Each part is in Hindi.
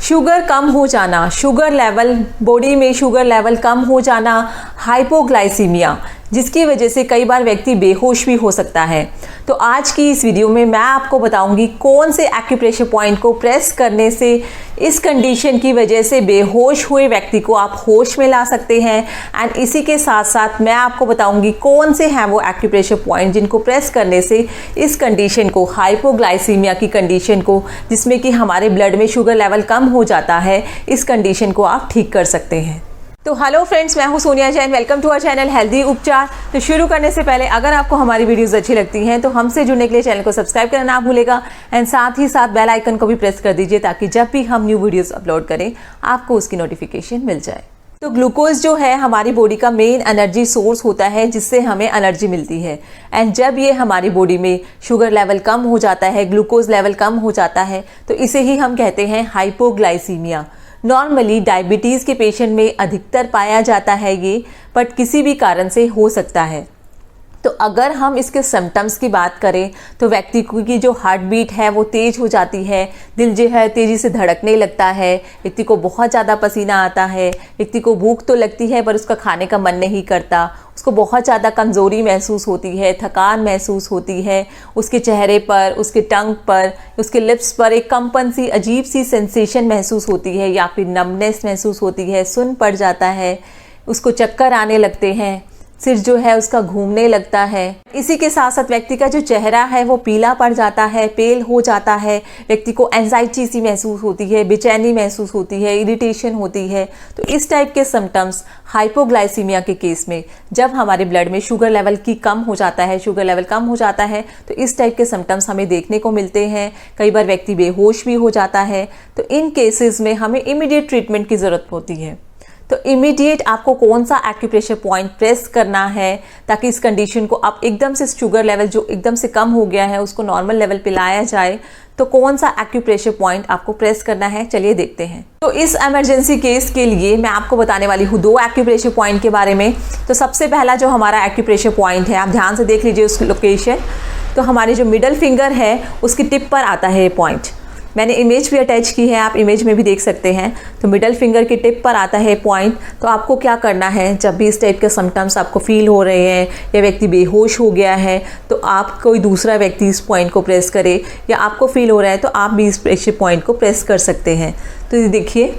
शुगर कम हो जाना, शुगर लेवल, बॉडी में शुगर लेवल कम हो जाना, हाइपोग्लाइसीमिया, जिसकी वजह से कई बार व्यक्ति बेहोश भी हो सकता है। तो आज की इस वीडियो में मैं आपको बताऊंगी कौन से एक्यूप्रेशर पॉइंट को प्रेस करने से इस कंडीशन की वजह से बेहोश हुए व्यक्ति को आप होश में ला सकते हैं। एंड इसी के साथ साथ मैं आपको बताऊंगी कौन से हैं वो एक्यूप्रेशर पॉइंट जिनको प्रेस करने से इस कंडीशन को, हाइपोग्लाइसीमिया की कंडीशन को, जिसमें कि हमारे ब्लड में शुगर लेवल कम हो जाता है, इस कंडीशन को आप ठीक कर सकते हैं। तो हेलो फ्रेंड्स, मैं हूं Sonia Jain, welcome to our channel healthy Upchar. तो शुरू करने से पहले अगर आपको हमारी वीडियोस अच्छी लगती हैं तो हमसे जुड़ने के लिए चैनल को सब्सक्राइब करना ना भूलेगा एंड साथ ही साथ बेल आइकन को भी प्रेस कर दीजिए ताकि जब भी हम न्यू वीडियोस अपलोड करें आपको उसकी नोटिफिकेशन मिल जाए। तो ग्लूकोज जो है हमारी बॉडी का मेन एनर्जी सोर्स होता है जिससे हमें एनर्जी मिलती है। एंड जब ये हमारी बॉडी में शुगर लेवल कम हो जाता है, ग्लूकोज लेवल कम हो जाता है, तो इसे ही हम कहते हैं हाइपोग्लाइसीमिया। नॉर्मली डायबिटीज़ के पेशेंट में अधिकतर पाया जाता है ये, बट किसी भी कारण से हो सकता है। तो अगर हम इसके सिम्टम्स की बात करें तो व्यक्ति की जो हार्ट बीट है वो तेज़ हो जाती है, दिल जो है तेज़ी से धड़कने लगता है, व्यक्ति को बहुत ज़्यादा पसीना आता है, व्यक्ति को भूख तो लगती है पर उसका खाने का मन नहीं करता, उसको बहुत ज़्यादा कमज़ोरी महसूस होती है, थकान महसूस होती है, उसके चेहरे पर, उसके टंग पर, उसके लिप्स पर एक कंपन सी, अजीब सी सेंसेशन महसूस होती है या फिर नमनेस महसूस होती है, सुन्न पड़ जाता है, उसको चक्कर आने लगते हैं, सिर जो है उसका घूमने लगता है। इसी के साथ साथ व्यक्ति का जो चेहरा है वो पीला पड़ जाता है, पेल हो जाता है, व्यक्ति को एंजाइटी सी महसूस होती है, बेचैनी महसूस होती है, इरिटेशन होती है। तो इस टाइप के सिम्टम्स हाइपोग्लाइसीमिया के केस में, जब हमारे ब्लड में शुगर लेवल कम हो जाता है, शुगर लेवल कम हो जाता है, तो इस टाइप के सिम्टम्स हमें देखने को मिलते हैं। कई बार व्यक्ति बेहोश भी हो जाता है। तो इन केसेस में हमें इमीडिएट ट्रीटमेंट की ज़रूरत होती है। तो इमीडिएट आपको कौन सा एक्यूप्रेशर पॉइंट प्रेस करना है ताकि इस कंडीशन को आप एकदम से शुगर लेवल जो एकदम से कम हो गया है उसको नॉर्मल लेवल पे लाया जाए, तो कौन सा एक्यूप्रेशर पॉइंट आपको प्रेस करना है, चलिए देखते हैं। तो इस इमरजेंसी केस के लिए मैं आपको बताने वाली हूँ 2 एक्यूप्रेशर पॉइंट के बारे में। तो सबसे पहला जो हमारा एक्यूप्रेशर पॉइंट है, आप ध्यान से देख लीजिए उस लोकेशन। तो हमारी जो मिडल फिंगर है उसकी टिप पर आता है ये पॉइंट। मैंने इमेज भी अटैच की है, आप इमेज में भी देख सकते हैं। तो मिडल फिंगर की टिप पर आता है पॉइंट। तो आपको क्या करना है, जब भी इस टाइप के सिम्टम्स आपको फील हो रहे हैं या व्यक्ति बेहोश हो गया है, तो आप कोई दूसरा व्यक्ति इस पॉइंट को प्रेस करे, या आपको फील हो रहा है तो आप भी इस प्रेशर पॉइंट को प्रेस कर सकते हैं। तो ये देखिए,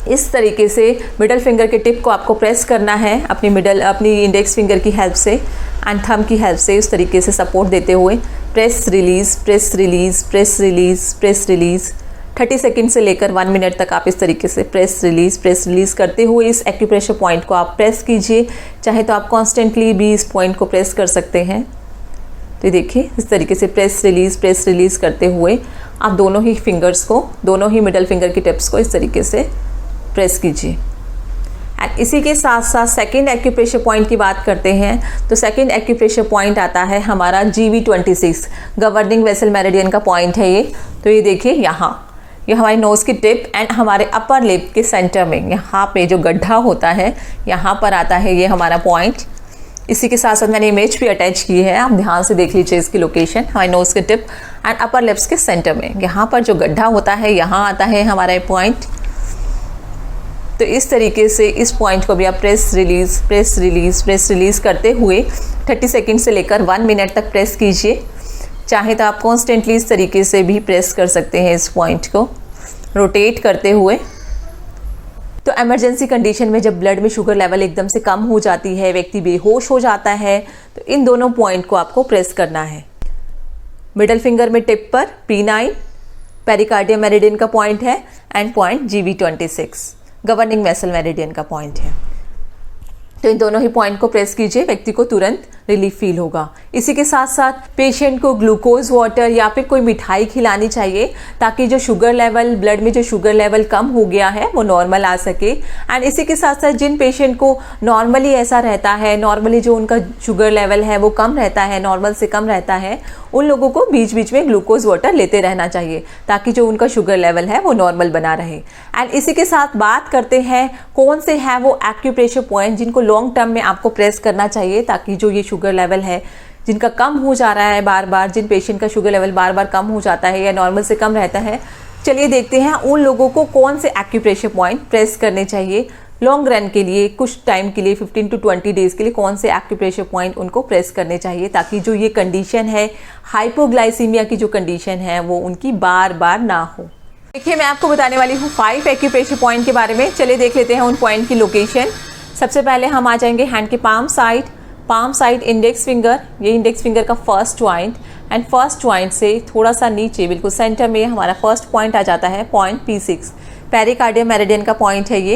इस तरीके से मिडल फिंगर के टिप को आपको प्रेस करना है अपनी इंडेक्स फिंगर की हेल्प से एंड थंब की हेल्प से, इस तरीके से सपोर्ट देते हुए press release, press release, press release, press release 30 second से लेकर 1 मिनट तक आप इस तरीके से प्रेस रिलीज़ करते हुए इस एक्यूप्रेशर पॉइंट को आप प्रेस कीजिए। चाहे तो आप कॉन्स्टेंटली भी इस पॉइंट को प्रेस कर सकते हैं। तो देखिए, इस तरीके से प्रेस रिलीज़ करते हुए आप दोनों ही फिंगर्स को, दोनों ही मिडल फिंगर की टिप्स को इस तरीके से प्रेस कीजिए। एंड इसी के साथ साथ सेकंड एक्यूप्रेशर पॉइंट की बात करते हैं। तो सेकंड एक्यूप्रेशर पॉइंट आता है हमारा GV26, गवर्निंग वेसल मेरिडियन का पॉइंट है ये। तो ये देखिए, ये हमारी नोज़ की टिप एंड हमारे अपर लिप के सेंटर में, यहाँ पे जो गड्ढा होता है यहाँ पर आता है ये हमारा पॉइंट। इसी के साथ साथ मैंने इमेज भी अटैच की है, आप ध्यान से देख लीजिए इसकी लोकेशन। हमारी नोज़ की टिप एंड अपर लिप्स के सेंटर में, यहाँ पर जो गड्ढा होता है यहाँ आता है हमारा पॉइंट। तो इस तरीके से इस पॉइंट को भी आप प्रेस रिलीज़ करते हुए 30 सेकंड से लेकर 1 मिनट तक प्रेस कीजिए। चाहे तो आप कॉन्स्टेंटली इस तरीके से भी प्रेस कर सकते हैं इस पॉइंट को रोटेट करते हुए। तो इमरजेंसी कंडीशन में जब ब्लड में शुगर लेवल एकदम से कम हो जाती है, व्यक्ति बेहोश हो जाता है, तो इन दोनों पॉइंट को आपको प्रेस करना है। मिडल फिंगर में टिप पर P9 पेरिकार्डियम मेरिडियन का पॉइंट है and point GV26 governing vessel meridian का पॉइंट है। तो इन दोनों ही पॉइंट को प्रेस कीजिए, व्यक्ति को तुरंत रिलीफ फील होगा। इसी के साथ साथ पेशेंट को ग्लूकोज वाटर या फिर कोई मिठाई खिलानी चाहिए ताकि जो शुगर लेवल, ब्लड में जो शुगर लेवल कम हो गया है वो नॉर्मल आ सके। एंड इसी के साथ साथ जिन पेशेंट को नॉर्मली ऐसा रहता है, नॉर्मली जो उनका शुगर लेवल है वो कम रहता है, नॉर्मल से कम रहता है, उन लोगों को बीच बीच में ग्लूकोज वाटर लेते रहना चाहिए ताकि जो उनका शुगर लेवल है वो नॉर्मल बना रहे। एंड इसी के साथ बात करते हैं कौन से हैं वो एक्यूप्रेशर पॉइंट जिनको लॉन्ग टर्म में आपको प्रेस करना चाहिए ताकि जो ये शुगर लेवल है जिनका कम हो जा रहा है बार बार, जिन पेशेंट का शुगर लेवल बार बार कम हो जाता है या नॉर्मल से कम रहता है, चलिए देखते हैं उन लोगों को कौन से एक्यूप्रेशर पॉइंट प्रेस करने चाहिए लॉन्ग रन के लिए, कुछ टाइम के लिए 15 to 20 डेज के लिए कौन से एक्यूप्रेशर पॉइंट उनको प्रेस करने चाहिए, ताकि जो ये कंडीशन है हाइपोग्लाइसीमिया की जो कंडीशन है वो उनकी बार बार ना हो। देखिए मैं आपको बताने वाली हूँ 5 एक्यूप्रेशर पॉइंट के बारे में। चलिए देख लेते हैं उन पॉइंट की लोकेशन। सबसे पहले हम आ जाएंगे हैंड के पाम साइड इंडेक्स फिंगर, ये इंडेक्स फिंगर का first joint, and first joint से थोड़ा सा नीचे बिल्कुल सेंटर में हमारा फर्स्ट पॉइंट आ जाता है पॉइंट P6, पेरिकार्डियम मेरिडियन का पॉइंट है ये।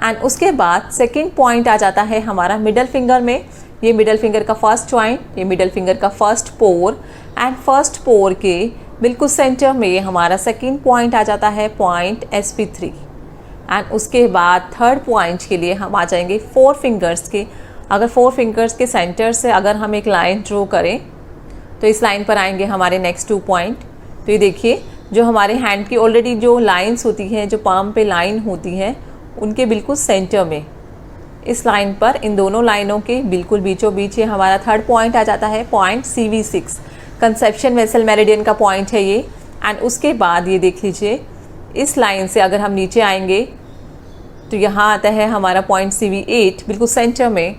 एंड उसके बाद सेकंड पॉइंट आ जाता है हमारा मिडल फिंगर में, ये मिडल फिंगर का फर्स्ट ज्वाइंट, ये मिडल फिंगर का फर्स्ट पोर, एंड फर्स्ट पोर के बिल्कुल सेंटर में हमारा सेकंड पॉइंट आ जाता है पॉइंट SP3। एंड उसके बाद थर्ड पॉइंट के लिए हम आ जाएंगे 4 फिंगर्स के। अगर 4 फिंगर्स के सेंटर से अगर हम एक लाइन ड्रॉ करें तो इस लाइन पर आएंगे हमारे नेक्स्ट 2 पॉइंट। तो ये देखिए जो हमारे हैंड की ऑलरेडी जो लाइंस होती हैं, जो पाम पे लाइन होती हैं, उनके बिल्कुल सेंटर में इस लाइन पर, इन दोनों लाइनों के बिल्कुल बीचों बीच ये हमारा थर्ड पॉइंट आ जाता है point CV6, conception vessel meridian का पॉइंट है ये। एंड उसके बाद ये देख लीजिए इस लाइन से अगर हम नीचे आएंगे तो यहाँ आता है हमारा पॉइंट CV8, बिल्कुल सेंटर में,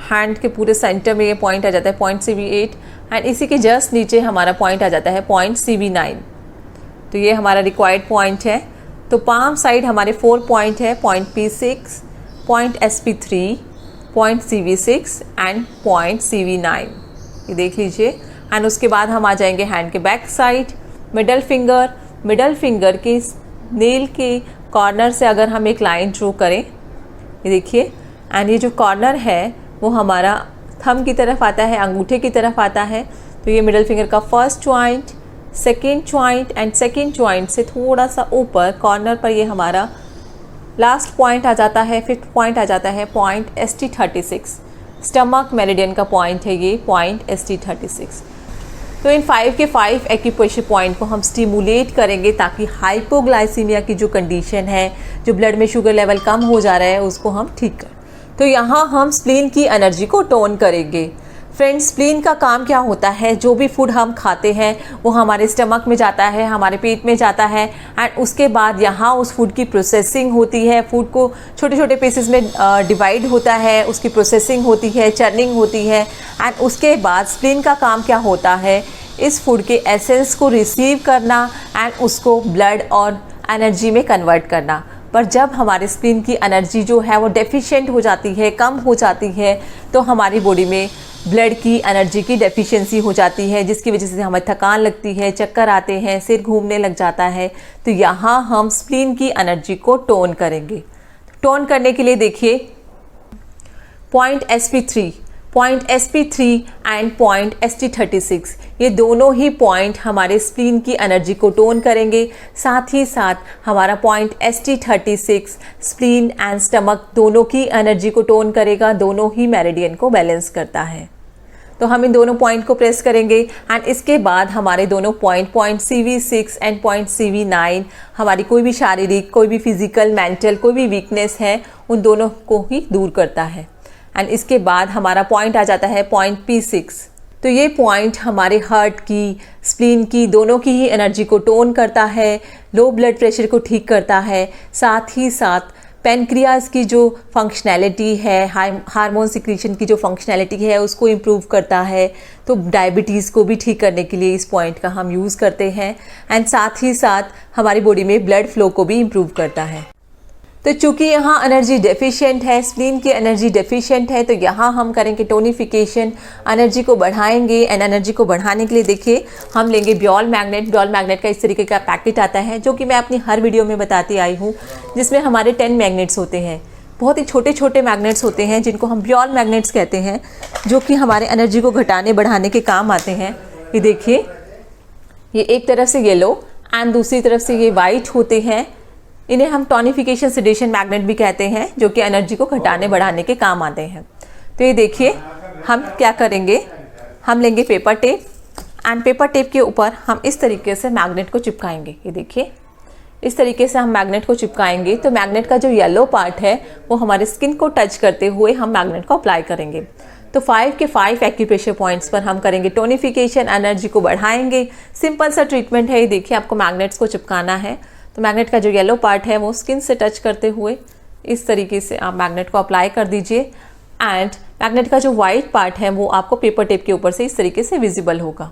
हैंड के पूरे सेंटर में ये पॉइंट आ जाता है पॉइंट CV8। एंड इसी के जस्ट नीचे हमारा पॉइंट आ जाता है पॉइंट CV9। तो ये हमारा रिक्वायर्ड पॉइंट है। तो पाम साइड हमारे 4 पॉइंट है, point P6, point SP3, point CV6 and point CV9, ये देख लीजिए। एंड उसके बाद हम आ जाएंगे हैंड के बैक साइड, मिडल फिंगर के नेल के कॉर्नर से अगर हम एक लाइन ड्रॉ करें, ये देखिए, एंड ये जो कॉर्नर है वो हमारा थंब की तरफ आता है, अंगूठे की तरफ आता है। तो ये मिडल फिंगर का first joint, second joint, and second joint से थोड़ा सा ऊपर कॉर्नर पर ये हमारा लास्ट पॉइंट आ जाता है, 5th पॉइंट आ जाता है पॉइंट ST36, स्टमक मेरिडियन का पॉइंट है ये पॉइंट ST36। तो इन 5 के 5 एक्यूप्रेशर पॉइंट को हम स्टिमुलेट करेंगे ताकि हाइपोग्लाइसीमिया की जो कंडीशन है, जो ब्लड में शुगर लेवल कम हो जा रहा है, उसको हम ठीक करें। तो यहाँ हम स्प्लीन की एनर्जी को टोन करेंगे। फ्रेंड्स, स्प्लीन का काम क्या होता है, जो भी फूड हम खाते हैं वो हमारे स्टमक में जाता है, हमारे पेट में जाता है, एंड उसके बाद यहाँ उस फूड की प्रोसेसिंग होती है, फूड को छोटे छोटे पीसेस में डिवाइड होता है, उसकी प्रोसेसिंग होती है, चर्निंग होती है। एंड उसके बाद स्प्लीन का काम क्या होता है, इस फूड के एसेंस को रिसीव करना एंड उसको ब्लड और एनर्जी में कन्वर्ट करना। पर जब हमारे स्प्लीन की एनर्जी जो है वो डेफिशिएंट हो जाती है, कम हो जाती है, तो हमारी बॉडी में ब्लड की एनर्जी की डेफिशिएंसी हो जाती है, जिसकी वजह से हमें थकान लगती है, चक्कर आते हैं, सिर घूमने लग जाता है। तो यहाँ हम स्प्लीन की एनर्जी को टोन करेंगे। टोन करने के लिए देखिए point SP3 and point ST36, ये दोनों ही पॉइंट हमारे स्प्लीन की एनर्जी को टोन करेंगे। साथ ही साथ हमारा point ST36 spleen and stomach दोनों की एनर्जी को टोन करेगा, दोनों ही मेरिडियन को बैलेंस करता है। तो हम इन दोनों पॉइंट को प्रेस करेंगे एंड इसके बाद हमारे दोनों point CV6 and point CV9, हमारी कोई भी शारीरिक, कोई भी फिजिकल, मेंटल कोई भी वीकनेस है, उन दोनों को ही दूर करता है। एंड इसके बाद हमारा पॉइंट आ जाता है पॉइंट P6। तो ये पॉइंट हमारे हार्ट की, स्प्लीन की, दोनों की ही एनर्जी को टोन करता है, लो ब्लड प्रेशर को ठीक करता है। साथ ही साथ पेनक्रियाज की जो फंक्शनैलिटी है, हार्मोन सिक्रीशन की जो फंक्शनैलिटी है, उसको इम्प्रूव करता है। तो डायबिटीज़ को भी ठीक करने के लिए इस पॉइंट का हम यूज़ करते हैं। एंड साथ ही साथ हमारी बॉडी में ब्लड फ्लो को भी इम्प्रूव करता है। तो चूंकि यहाँ एनर्जी डेफिशिएंट है, स्प्लीन की एनर्जी डेफिशिएंट है, तो यहाँ हम करेंगे टोनिफिकेशन, एनर्जी को बढ़ाएंगे। एंड एनर्जी को बढ़ाने के लिए देखिए हम लेंगे ब्योल मैग्नेट का इस तरीके का पैकेट आता है, जो कि मैं अपनी हर वीडियो में बताती आई हूँ, जिसमें हमारे 10 मैग्नेट्स होते हैं। बहुत ही छोटे छोटे मैग्नेट्स होते हैं जिनको हम ब्योल मैग्नेट्स कहते हैं, जो कि हमारे एनर्जी को घटाने बढ़ाने के काम आते हैं। ये देखिए, ये एक तरफ से येलो एंड दूसरी तरफ से ये वाइट होते हैं। इन्हें हम टॉनिफिकेशन सेडेशन मैग्नेट भी कहते हैं, जो कि एनर्जी को घटाने बढ़ाने के काम आते हैं। तो ये देखिए हम क्या करेंगे, हम लेंगे paper tape and paper tape के ऊपर हम इस तरीके से मैग्नेट को चिपकाएंगे। ये देखिए इस तरीके से हम मैग्नेट को चिपकाएंगे तो मैग्नेट का जो येलो पार्ट है वो हमारे स्किन को टच करते हुए हम मैग्नेट को अप्लाई करेंगे। तो 5 के 5 एक्यूप्रेशर पॉइंट्स पर हम करेंगे टोनिफिकेशन, एनर्जी को बढ़ाएंगे। सिंपल सा ट्रीटमेंट है ये। देखिए, आपको मैग्नेट्स को चिपकाना है। तो मैग्नेट का जो येलो पार्ट है वो स्किन से टच करते हुए इस तरीके से आप मैग्नेट को अप्लाई कर दीजिए एंड मैग्नेट का जो वाइट पार्ट है वो आपको पेपर टेप के ऊपर से इस तरीके से विजिबल होगा।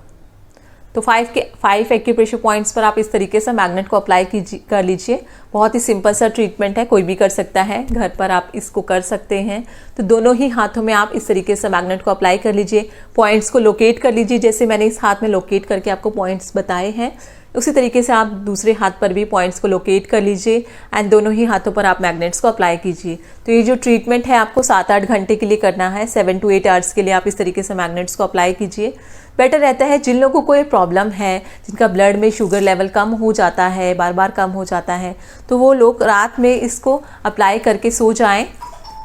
तो 5 के 5 एक्यूप्रेशर पॉइंट्स पर आप इस तरीके से मैग्नेट को अप्लाई कर लीजिए। बहुत ही सिंपल सा ट्रीटमेंट है, कोई भी कर सकता है, घर पर आप इसको कर सकते हैं। तो दोनों ही हाथों में आप इस तरीके से मैग्नेट को अप्लाई कर लीजिए। पॉइंट्स को लोकेट कर लीजिए, जैसे मैंने इस हाथ में लोकेट करके आपको पॉइंट्स बताए हैं, उसी तरीके से आप दूसरे हाथ पर भी पॉइंट्स को लोकेट कर लीजिए एंड दोनों ही हाथों पर आप मैग्नेट्स को अप्लाई कीजिए। तो ये जो ट्रीटमेंट है आपको 7-8 घंटे के लिए करना है। 7 to 8 आवर्स के लिए आप इस तरीके से मैग्नेट्स को अप्लाई कीजिए। बेटर रहता है जिन लोगों को ये प्रॉब्लम है, जिनका ब्लड में शुगर लेवल कम हो जाता है, बार बार कम हो जाता है, तो वो लोग रात में इसको अप्लाई करके सो जाएं,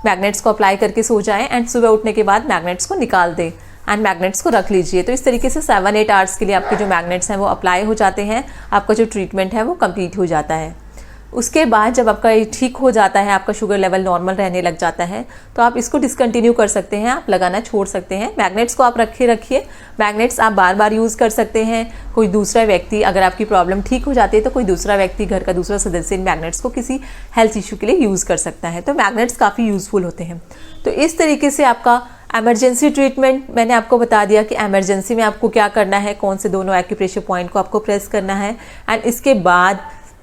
मैग्नेट्स को अप्लाई करके सो जाएं एंड सुबह उठने के बाद मैग्नेट्स को निकाल दें एंड मैग्नेट्स को रख लीजिए। तो इस तरीके से 7-8 आवर्स के लिए आपके जो मैग्नेट्स हैं वो अप्लाई हो जाते हैं। आपका जो ट्रीटमेंट है वो कंप्लीट हो जाता है। उसके बाद जब आपका ये ठीक हो जाता है, आपका शुगर लेवल नॉर्मल रहने लग जाता है, तो आप इसको डिसकंटिन्यू कर सकते हैं, आप लगाना छोड़ सकते हैं। मैग्नेट्स को आप रखिए। मैग्नेट्स आप बार बार यूज़ कर सकते हैं। कोई दूसरा व्यक्ति, अगर आपकी प्रॉब्लम ठीक हो जाती है तो कोई दूसरा व्यक्ति, घर का दूसरा सदस्य इन मैग्नेट्स को किसी हेल्थ इशू के लिए यूज़ कर सकता है। तो मैग्नेट्स काफ़ी यूज़फुल होते हैं। तो इस तरीके से आपका एमरजेंसी ट्रीटमेंट मैंने आपको बता दिया कि एमरजेंसी में आपको क्या करना है, कौन से दोनों एक्यूप्रेशर पॉइंट को आपको प्रेस करना है एंड इसके बाद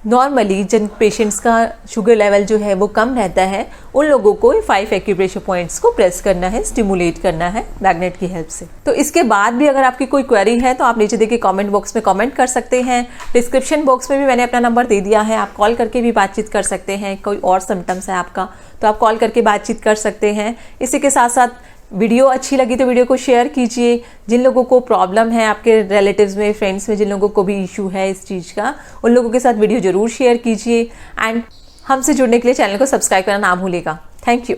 नॉर्मली जिन पेशेंट्स का शुगर लेवल जो है वो कम रहता है, उन लोगों को 5 एक्यूप्रेशर पॉइंट्स को प्रेस करना है, स्टिमुलेट करना है मैग्नेट की हेल्प से। तो इसके बाद भी अगर आपकी कोई क्वेरी है तो आप नीचे देखिए कमेंट बॉक्स में कमेंट कर सकते हैं। डिस्क्रिप्शन बॉक्स में भी मैंने अपना नंबर दे दिया है, आप कॉल करके भी बातचीत कर सकते हैं। कोई और सिम्टम्स है आपका तो आप कॉल करके बातचीत कर सकते हैं। इसी के साथ साथ वीडियो अच्छी लगी तो वीडियो को शेयर कीजिए। जिन लोगों को प्रॉब्लम है, आपके रिलेटिव्स में, फ्रेंड्स में जिन लोगों को भी इशू है इस चीज़ का, उन लोगों के साथ वीडियो ज़रूर शेयर कीजिए एंड हमसे जुड़ने के लिए चैनल को सब्सक्राइब करना ना भूलिएगा। Thank you.